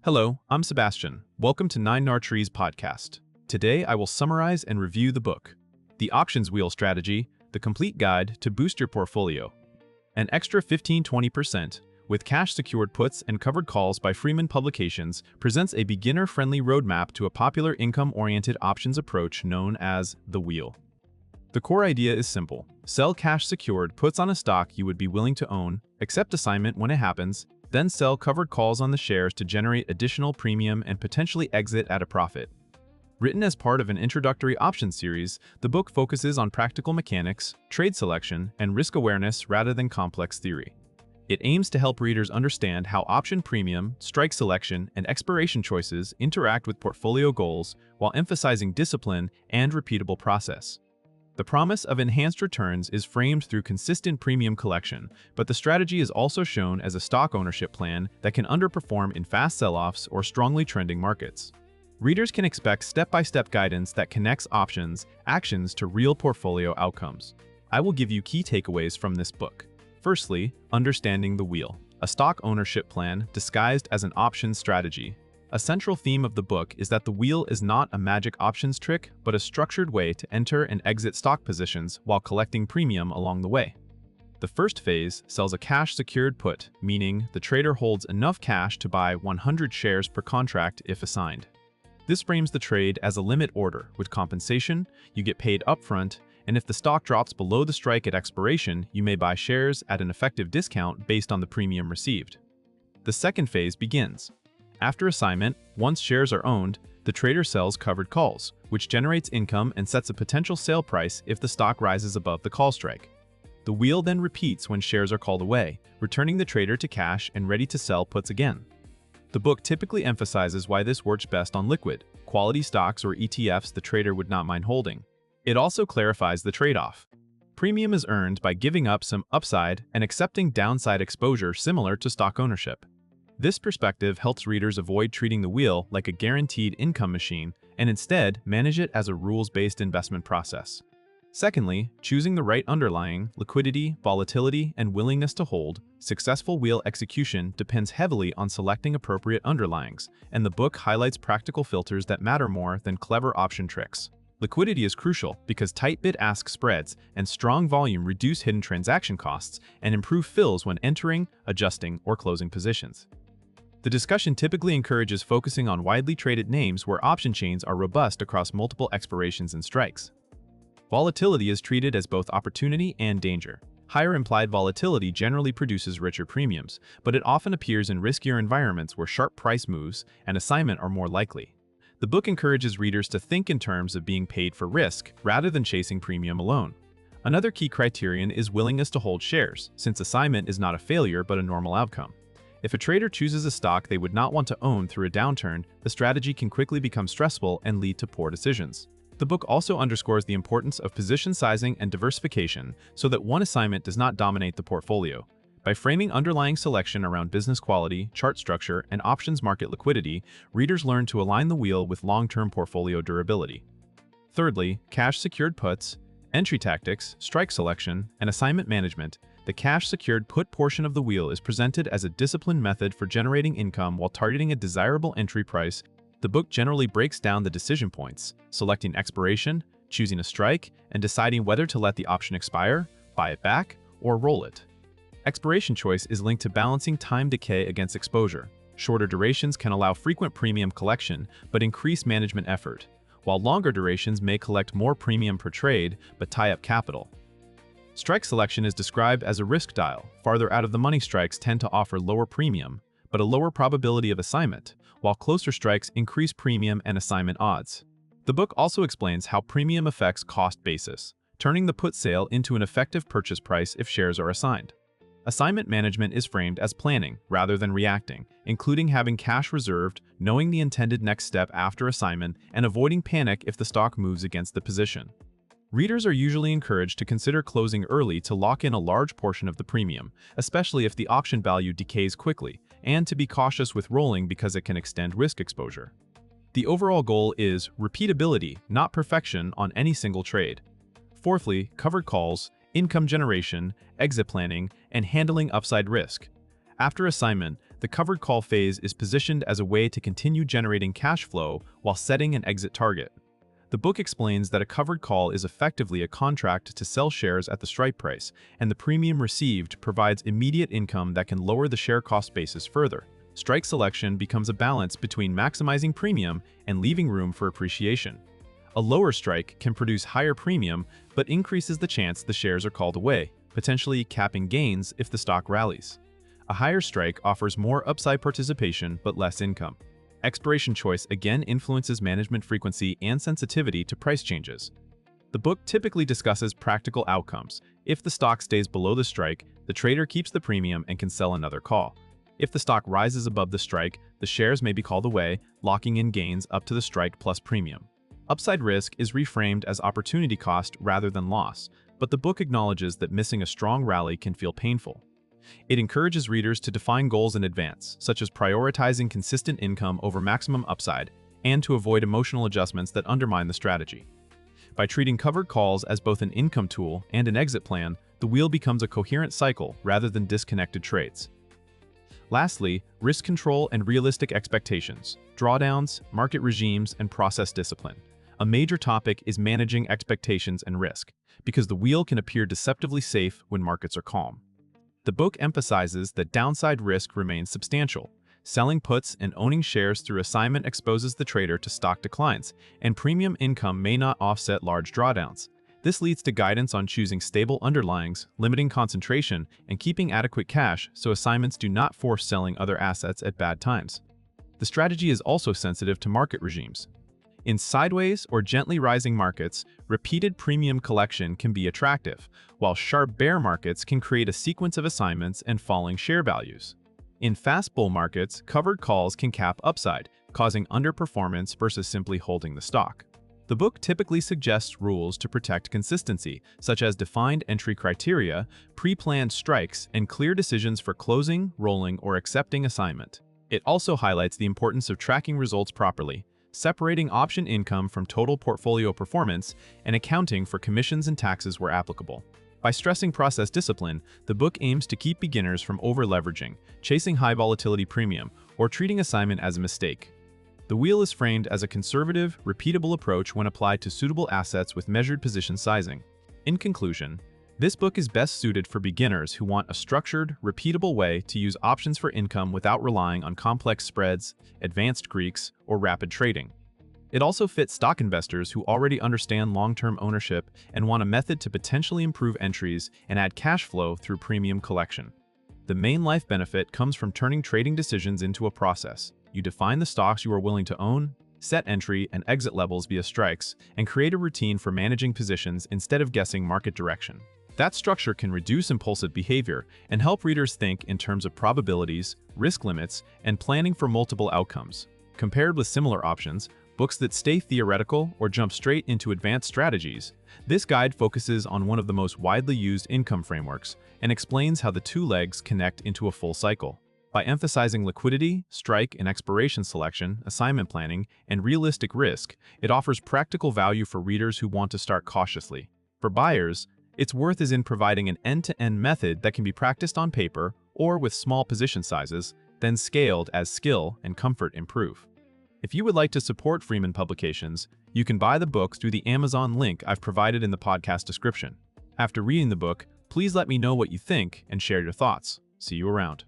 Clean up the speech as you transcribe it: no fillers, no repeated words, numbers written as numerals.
Hello, I'm Sebastian. Welcome to 9 Trees podcast. Today I will summarize and review the book, The Options Wheel Strategy, the complete guide to boost your portfolio. An extra 15-20% with cash-secured puts and covered calls by Freeman Publications presents a beginner-friendly roadmap to a popular income-oriented options approach known as the wheel. The core idea is simple. Sell cash-secured puts on a stock you would be willing to own, accept assignment when it happens, then sell covered calls on the shares to generate additional premium and potentially exit at a profit. Written as part of an introductory options series, the book focuses on practical mechanics, trade selection, and risk awareness rather than complex theory. It aims to help readers understand how option premium, strike selection, and expiration choices interact with portfolio goals while emphasizing discipline and repeatable process. The promise of enhanced returns is framed through consistent premium collection, but the strategy is also shown as a stock ownership plan that can underperform in fast sell-offs or strongly trending markets. Readers can expect step-by-step guidance that connects options, actions to real portfolio outcomes. I will give you key takeaways from this book. Firstly, understanding the wheel, a stock ownership plan disguised as an options strategy. A central theme of the book is that the wheel is not a magic options trick, but a structured way to enter and exit stock positions while collecting premium along the way. The first phase sells a cash-secured put, meaning the trader holds enough cash to buy 100 shares per contract if assigned. This frames the trade as a limit order. With compensation, you get paid upfront, and if the stock drops below the strike at expiration, you may buy shares at an effective discount based on the premium received. The second phase begins. After assignment, once shares are owned, the trader sells covered calls, which generates income and sets a potential sale price if the stock rises above the call strike. The wheel then repeats when shares are called away, returning the trader to cash and ready to sell puts again. The book typically emphasizes why this works best on liquid, quality stocks or ETFs the trader would not mind holding. It also clarifies the trade-off. Premium is earned by giving up some upside and accepting downside exposure similar to stock ownership. This perspective helps readers avoid treating the wheel like a guaranteed income machine and instead manage it as a rules-based investment process. Secondly, choosing the right underlying, liquidity, volatility, and willingness to hold, successful wheel execution depends heavily on selecting appropriate underlyings, and the book highlights practical filters that matter more than clever option tricks. Liquidity is crucial because tight bid-ask spreads and strong volume reduce hidden transaction costs and improve fills when entering, adjusting, or closing positions. The discussion typically encourages focusing on widely traded names where option chains are robust across multiple expirations and strikes. Volatility is treated as both opportunity and danger. Higher implied volatility generally produces richer premiums, but it often appears in riskier environments where sharp price moves and assignment are more likely. The book encourages readers to think in terms of being paid for risk rather than chasing premium alone. Another key criterion is willingness to hold shares, since assignment is not a failure but a normal outcome. If a trader chooses a stock they would not want to own through a downturn, the strategy can quickly become stressful and lead to poor decisions. The book also underscores the importance of position sizing and diversification so that one assignment does not dominate the portfolio. By framing underlying selection around business quality, chart structure, and options market liquidity, readers learn to align the wheel with long-term portfolio durability. Thirdly, cash-secured puts, entry tactics, strike selection, and assignment management. The cash-secured put portion of the wheel is presented as a disciplined method for generating income while targeting a desirable entry price. The book generally breaks down the decision points, selecting expiration, choosing a strike, and deciding whether to let the option expire, buy it back, or roll it. Expiration choice is linked to balancing time decay against exposure. Shorter durations can allow frequent premium collection but increase management effort, while longer durations may collect more premium per trade but tie up capital. Strike selection is described as a risk dial. Farther out of the money strikes tend to offer lower premium, but a lower probability of assignment, while closer strikes increase premium and assignment odds. The book also explains how premium affects cost basis, turning the put sale into an effective purchase price if shares are assigned. Assignment management is framed as planning rather than reacting, including having cash reserved, knowing the intended next step after assignment, and avoiding panic if the stock moves against the position. Readers are usually encouraged to consider closing early to lock in a large portion of the premium, especially if the auction value decays quickly, and to be cautious with rolling because it can extend risk exposure. The overall goal is repeatability, not perfection on any single trade. Fourthly, covered calls, income generation, exit planning, and handling upside risk. After assignment, The covered call phase is positioned as a way to continue generating cash flow while setting an exit target. The book explains that a covered call is effectively a contract to sell shares at the strike price, and the premium received provides immediate income that can lower the share cost basis further. Strike selection becomes a balance between maximizing premium and leaving room for appreciation. A lower strike can produce higher premium but increases the chance the shares are called away, potentially capping gains if the stock rallies. A higher strike offers more upside participation but less income. Expiration choice again influences management frequency and sensitivity to price changes. The book typically discusses practical outcomes. If the stock stays below the strike, the trader keeps the premium and can sell another call. If the stock rises above the strike, the shares may be called away, locking in gains up to the strike plus premium. Upside risk is reframed as opportunity cost rather than loss, but the book acknowledges that missing a strong rally can feel painful. It encourages readers to define goals in advance, such as prioritizing consistent income over maximum upside, and to avoid emotional adjustments that undermine the strategy. By treating covered calls as both an income tool and an exit plan, the wheel becomes a coherent cycle rather than disconnected trades. Lastly, risk control and realistic expectations, drawdowns, market regimes, and process discipline. A major topic is managing expectations and risk, because the wheel can appear deceptively safe when markets are calm. The book emphasizes that downside risk remains substantial. Selling puts and owning shares through assignment exposes the trader to stock declines, and premium income may not offset large drawdowns. This leads to guidance on choosing stable underlyings, limiting concentration, and keeping adequate cash so assignments do not force selling other assets at bad times. The strategy is also sensitive to market regimes. In sideways or gently rising markets, repeated premium collection can be attractive, while sharp bear markets can create a sequence of assignments and falling share values. In fast bull markets, covered calls can cap upside, causing underperformance versus simply holding the stock. The book typically suggests rules to protect consistency, such as defined entry criteria, pre-planned strikes, and clear decisions for closing, rolling, or accepting assignment. It also highlights the importance of tracking results properly, separating option income from total portfolio performance, and accounting for commissions and taxes where applicable. By stressing process discipline, the book aims to keep beginners from over-leveraging, chasing high volatility premium, or treating assignment as a mistake. The wheel is framed as a conservative, repeatable approach when applied to suitable assets with measured position sizing. In conclusion, this book is best suited for beginners who want a structured, repeatable way to use options for income without relying on complex spreads, advanced Greeks, or rapid trading. It also fits stock investors who already understand long-term ownership and want a method to potentially improve entries and add cash flow through premium collection. The main life benefit comes from turning trading decisions into a process. You define the stocks you are willing to own, set entry and exit levels via strikes, and create a routine for managing positions instead of guessing market direction. That structure can reduce impulsive behavior and help readers think in terms of probabilities, risk limits, and planning for multiple outcomes. Compared with similar options, books that stay theoretical or jump straight into advanced strategies, this guide focuses on one of the most widely used income frameworks and explains how the two legs connect into a full cycle. By emphasizing liquidity, strike and expiration selection, assignment planning, and realistic risk, it offers practical value for readers who want to start cautiously. For buyers, its worth is in providing an end-to-end method that can be practiced on paper or with small position sizes, then scaled as skill and comfort improve. If you would like to support Freeman Publications, you can buy the book through the Amazon link I've provided in the podcast description. After reading the book, please let me know what you think and share your thoughts. See you around.